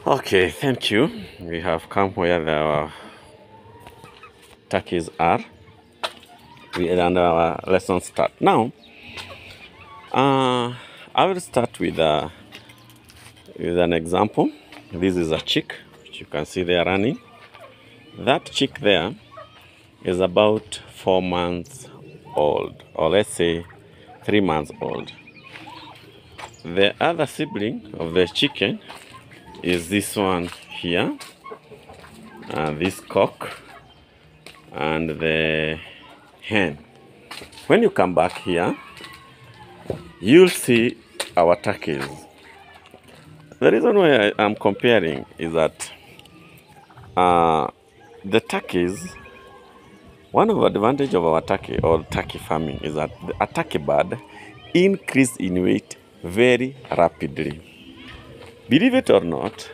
Okay, thank you. We have come where the turkeys are. And our lesson start now. I will start with an example. This is a chick, which you can see they are running. That chick there is about 4 months old, or let's say 3 months old. The other sibling of the chicken is this one here, this cock, and the hen. When you come back here, you'll see our turkeys. The reason why I'm comparing is that the turkeys, one of the advantage of our turkey or turkey farming is that a turkey bird increase in weight very rapidly. Believe it or not,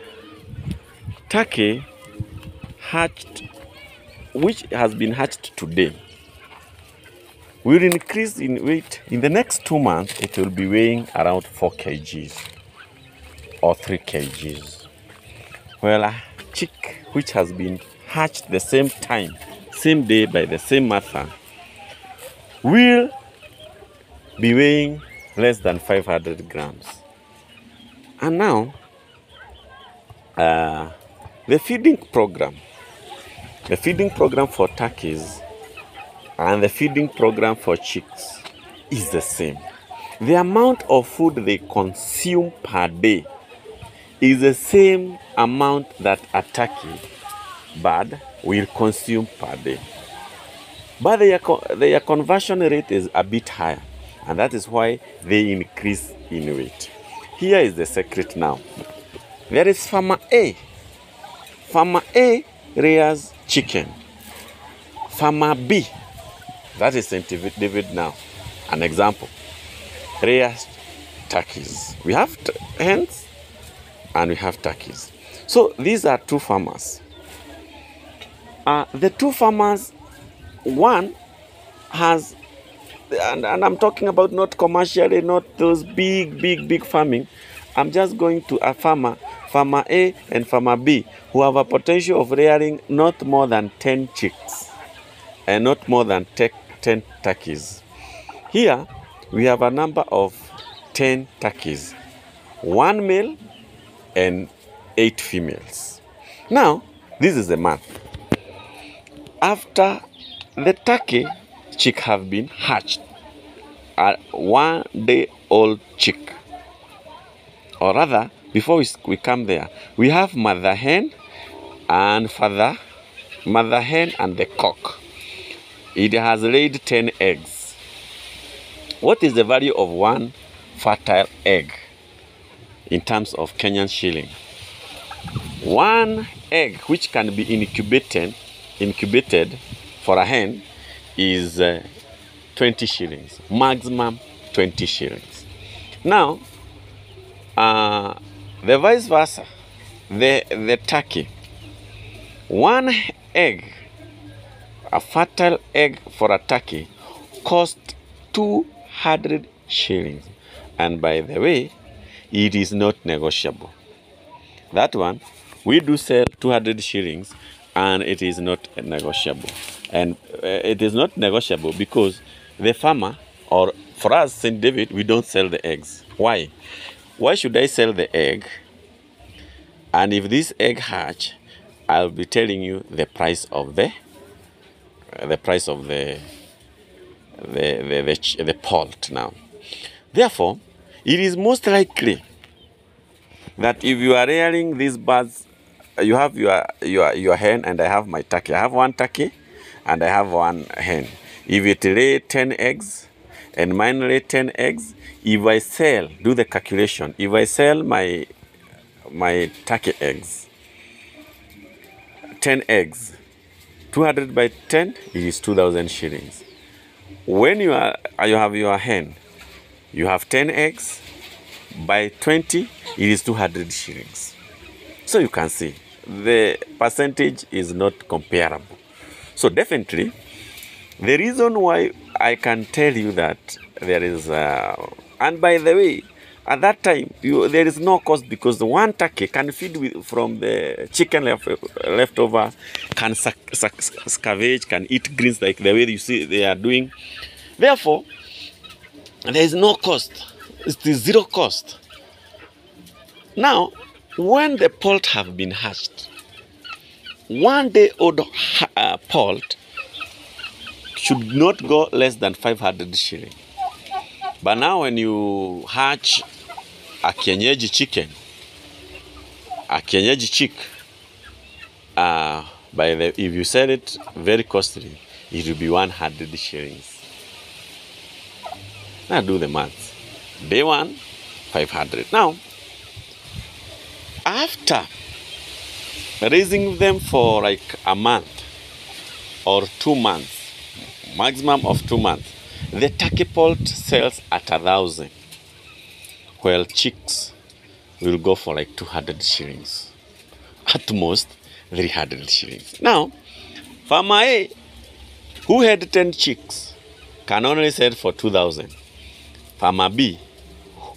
turkey hatched, which has been hatched today, will increase in weight. In the next 2 months, it will be weighing around 4 kgs or 3 kgs. Well, a chick which has been hatched the same time, same day by the same mother, will be weighing less than 500 grams. And now, the feeding program for turkeys and the feeding program for chicks is the same. The amount of food they consume per day is the same amount that a turkey bird will consume per day. But their conversion rate is a bit higher, and that is why they increase in weight. Here is the secret now. There is farmer A. Farmer A rears chicken. Farmer B, that is St. David now, an example, rears turkeys. We have hens and we have turkeys. So these are two farmers. The two farmers, one has, and I'm talking about not commercially, not those big farming. I'm just going to a farmer A and farmer B, who have a potential of rearing not more than 10 chicks and not more than 10 turkeys. Here, we have a number of 10 turkeys, 1 male and 8 females. Now, this is the math. After the turkey chick have been hatched, a 1-day-old chick, or rather, before we come there, we have mother hen and the cock. It has laid 10 eggs. What is the value of one fertile egg in terms of Kenyan shilling? One egg which can be incubated for a hen is 20 shillings, maximum 20 shillings. Now, the vice versa, the turkey, one egg, a fertile egg for a turkey, costs 200 shillings. And by the way, it is not negotiable. That one, we do sell 200 shillings and it is not negotiable. And it is not negotiable because the farmer, or for us, St. David, we don't sell the eggs. Why? Why should I sell the egg? And if this egg hatch, I'll be telling you the price of the poult now. Therefore, it is most likely that if you are rearing these birds, you have your hen and I have my turkey. I have one turkey and I have one hen. If it lay 10 eggs and mine lay 10 eggs, if I sell, do the calculation, if I sell my turkey eggs, 10 eggs, 200 by 10, it is 2,000 shillings. When you have your hen, you have 10 eggs, by 20, it is 200 shillings. So you can see, the percentage is not comparable. So definitely, the reason why I can tell you that there is, and by the way, At that time, there is no cost because the one turkey can feed from the chicken leftover, can scavenge, can eat greens like the way you see they are doing. Therefore, there is no cost. It is zero cost. Now, when the poult have been hatched, 1 day old poult should not go less than 500 shillings. But now when you hatch a kienyeji chicken, a kienyeji chick, if you sell it very costly, it will be 100 shillings. Now do the math. Day 1, 500. Now, after raising them for like a month or 2 months, maximum of 2 months, the turkey poult sells at 1,000, while chicks will go for like 200 shillings, at most 300 shillings. Now, farmer A, who had 10 chicks, can only sell for 2,000. Farmer B,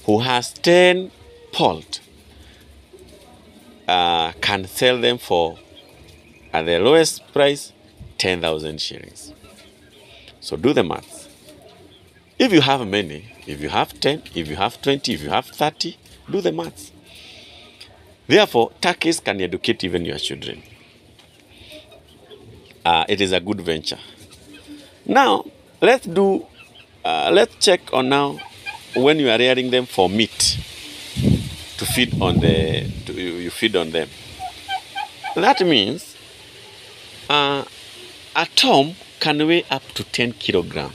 who has 10 poult, can sell them for, at the lowest price, 10,000 shillings. So do the maths. If you have many, if you have 10, if you have 20, if you have 30, do the maths. Therefore, turkeys can educate even your children. It is a good venture. Now, let's check on now when you are rearing them for meat to feed on you feed on them. That means a tom can weigh up to 10 kilograms.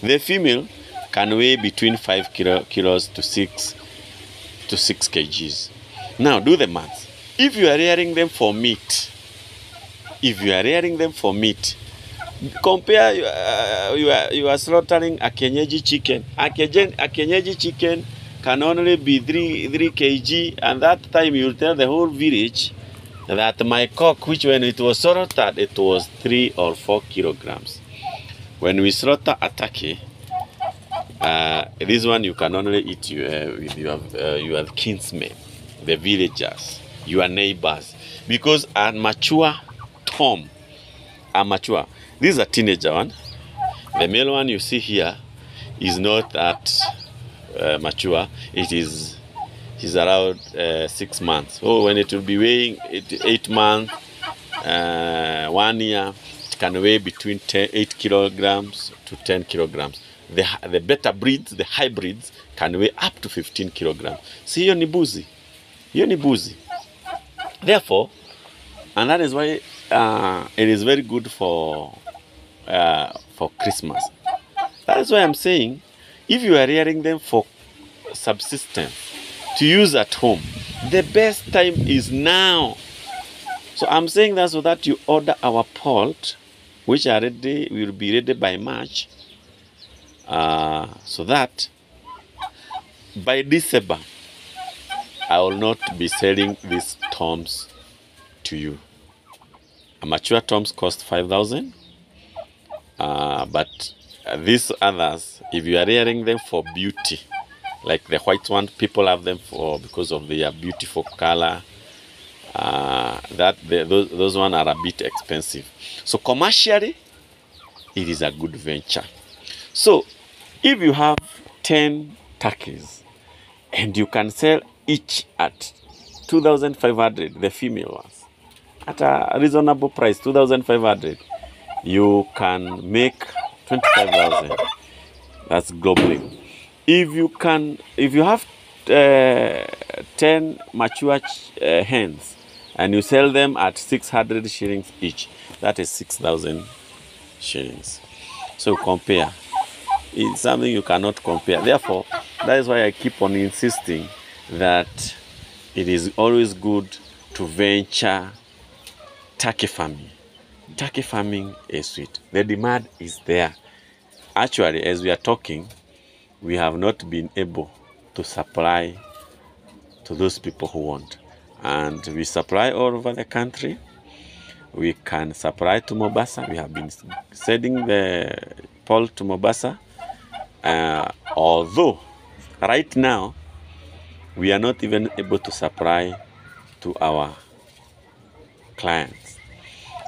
The female can weigh between 5 kilos to 6 kgs. Now do the math. If you are rearing them for meat, compare you are slaughtering a kienyeji chicken. A kienyeji chicken can only be 3 kg, and that time you tell the whole village that my cock, which when it was slaughtered, it was 3 or 4 kilograms. When we slaughter a turkey, this one you can only eat with your kinsmen, the villagers, your neighbors, because a mature tom, this is a teenager one. The male one you see here is not that mature. He's around 6 months. So when it will be weighing 8 months, 1 year, it can weigh between 8 kilograms to 10 kilograms. The better breeds, the hybrids, can weigh up to 15 kilograms. See, hiyo ni buzi. Therefore, and that is why it is very good for Christmas. That is why I'm saying, if you are rearing them for subsistence to use at home, the best time is now. So I'm saying that so that you order our poult, which are ready, will be ready by March, so that by December I will not be selling these toms to you. A mature toms cost 5,000, but these others, if you are rearing them for beauty, like the white one, people have them because of their beautiful color. Those ones are a bit expensive. So commercially, it is a good venture. So if you have 10 turkeys and you can sell each at 2,500, the female ones, at a reasonable price, 2,500, you can make 25,000. That's globally. If you have 10 mature hens and you sell them at 600 shillings each, that is 6,000 shillings. So compare. It's something you cannot compare. Therefore, that is why I keep on insisting that it is always good to venture turkey farming. Turkey farming is sweet. The demand is there. Actually, as we are talking, we have not been able to supply to those people who want. And we supply all over the country. We can supply to Mombasa. We have been sending the poult to Mombasa. Although right now we are not even able to supply to our clients.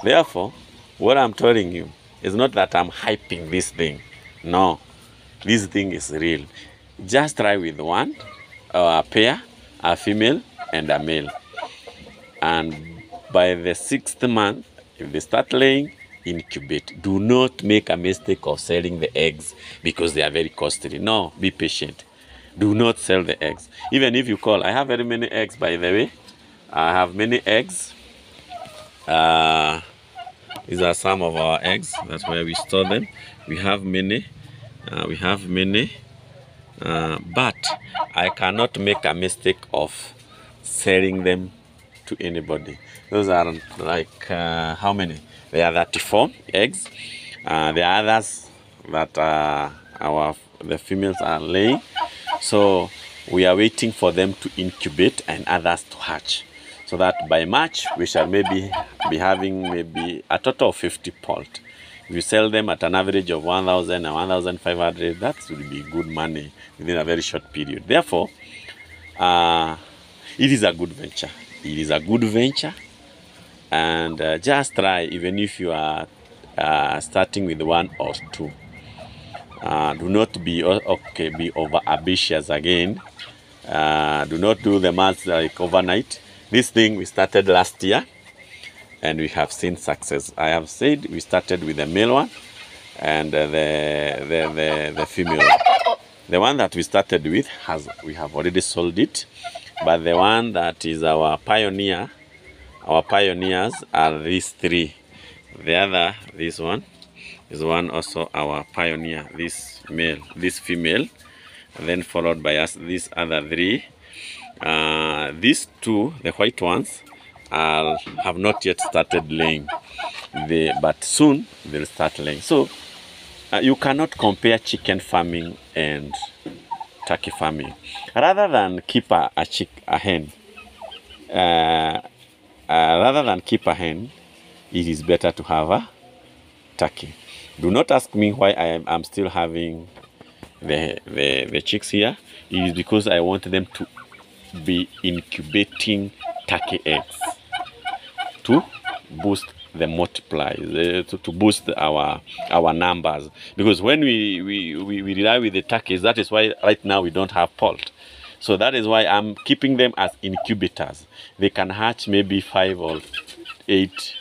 Therefore, what I'm telling you is not that I'm hyping this thing. No, this thing is real. Just try with one, a pair, a female and a male. And by the 6th month, if they start laying, incubate. Do not make a mistake of selling the eggs because they are very costly. No, be patient. Do not sell the eggs. Even if you call, I have very many eggs, by the way. I have many eggs. These are some of our eggs. That's where we store them. We have many. But I cannot make a mistake of selling them to anybody. Those are like how many? There are 34 eggs. The others that the females are laying. So we are waiting for them to incubate and others to hatch, so that by March we shall maybe be having maybe a total of 50 poult. If you sell them at an average of 1,000 and 1,500, that would be good money within a very short period. Therefore, it is a good venture. It is a good venture, and just try, even if you are starting with 1 or 2. Do not be over ambitious again. Do not do the math like overnight. This thing we started last year, and we have seen success. I have said we started with the male one and the female. The one that we started with we have already sold it, but the one that is our pioneers are these 3. The other, this one, is one also our pioneer. This male, this female, and then followed by us these other 3. These 2, the white ones, have not yet started laying, but soon they'll start laying. So you cannot compare chicken farming and turkey farming. Rather than keep a hen, it is better to have a turkey. Do not ask me why I'm still having the chicks here. It is because I want them to be incubating turkey eggs to boost the multipliers, to boost our numbers. Because when we rely with the turkeys, that is why right now we don't have poult. So that is why I'm keeping them as incubators. They can hatch maybe 5 or 8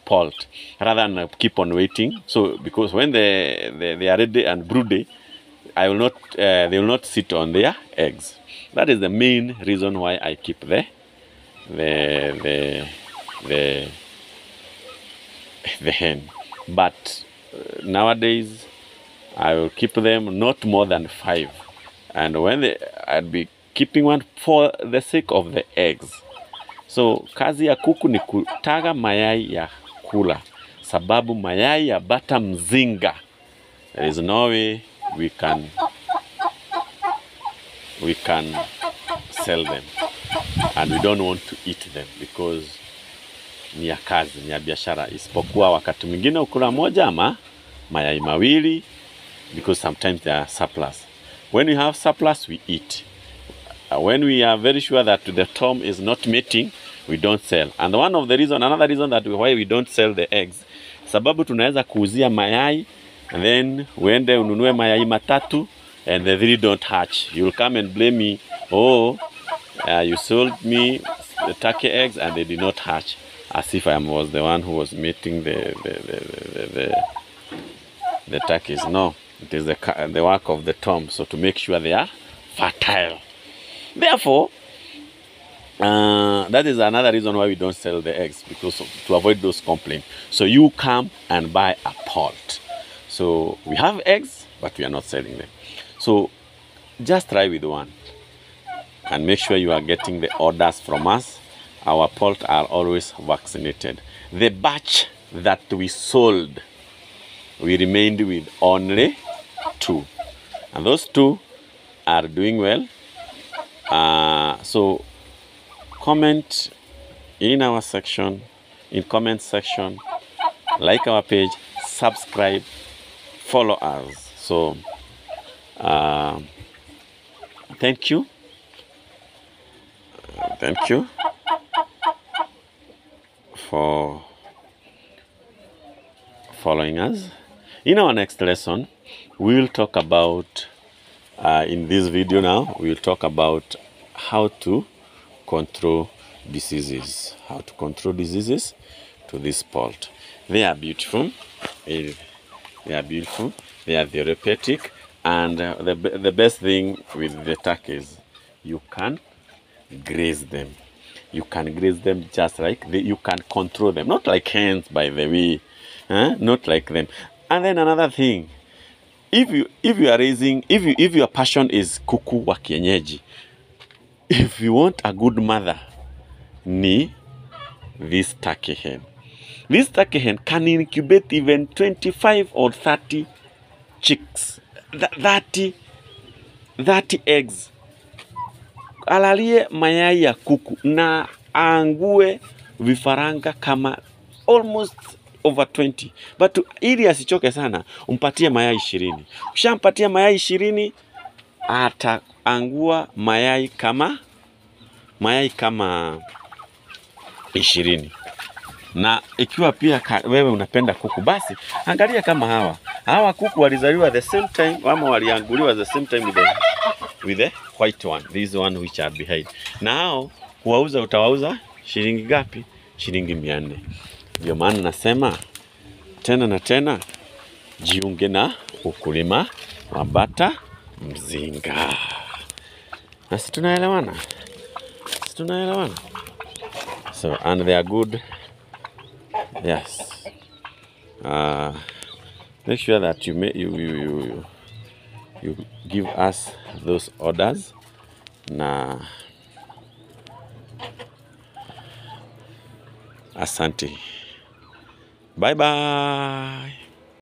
poult rather than keep on waiting. So because when they are ready and broody, they will not sit on their eggs. That is the main reason why I keep the hen. But nowadays I will keep them not more than 5, and when I'd be keeping one for the sake of the eggs. So kazi ya kuku ni kutaga mayai ya kula, sababu mayai ya bata mzinga, there is no way we can sell them, and we don't want to eat them because ni ya kazi, ni ya biashara. Isipokuwa wakati mwingine ukula moja ama mayai mawili, because sometimes they are surplus. When we have surplus, we eat. When we are very sure that the tom is not mating, we don't sell. And another reason that why we don't sell the eggs, sababu tunaweza kuuzia mayai, and then uende ununue mayai matatu and the 3 don't hatch. You'll come and blame me, you sold me the turkey eggs and they did not hatch, as if I was the one who was mating the turkeys. No, it is the work of the tom, so to make sure they are fertile. Therefore, that is another reason why we don't sell the eggs, because to avoid those complaints. So you come and buy a poult. So we have eggs, but we are not selling them. So just try with one and make sure you are getting the orders from us. Our poult are always vaccinated. The batch that we sold, we remained with only 2, and those 2 are doing well. So comment in our section, in comment section, like our page, subscribe, follow us. So thank you. Thank you for following us. In our next lesson, we'll talk about, in this video now, we'll talk about how to control diseases. How to control diseases to this poult. They are beautiful. They are beautiful. They are therapeutic. And the best thing with the turkeys, you can graze them. You can graze them just like you can control them. Not like hens, by the way. Not like them. And then another thing, if you are raising, if your passion is kuku wa kienyeji, if you want a good mother, ni this turkey hen. This turkey hen can incubate even 25 or 30 chicks, 30 eggs. Alalie mayai ya kuku na angue vifaranga kama almost over 20. But ili asichoke sana, umpatie mayai 20. Ukishampatia mayai 20, ataangua mayai kama 20. Na ikiwa pia wewe unapenda kuku, basi angalia kama hawa kuku walizaliwa the same time ama walianguliwa the same time with the white one, this one which are behind. Na hao utawauza shilingi gapi? Shilingi 400. Ndio maana nasema tena na tena, jiunge na ukulima wa bata mzinga. Na si tunaelewana? So, and they are good. Yes. Make sure that you give us those orders. Na asante. Bye bye.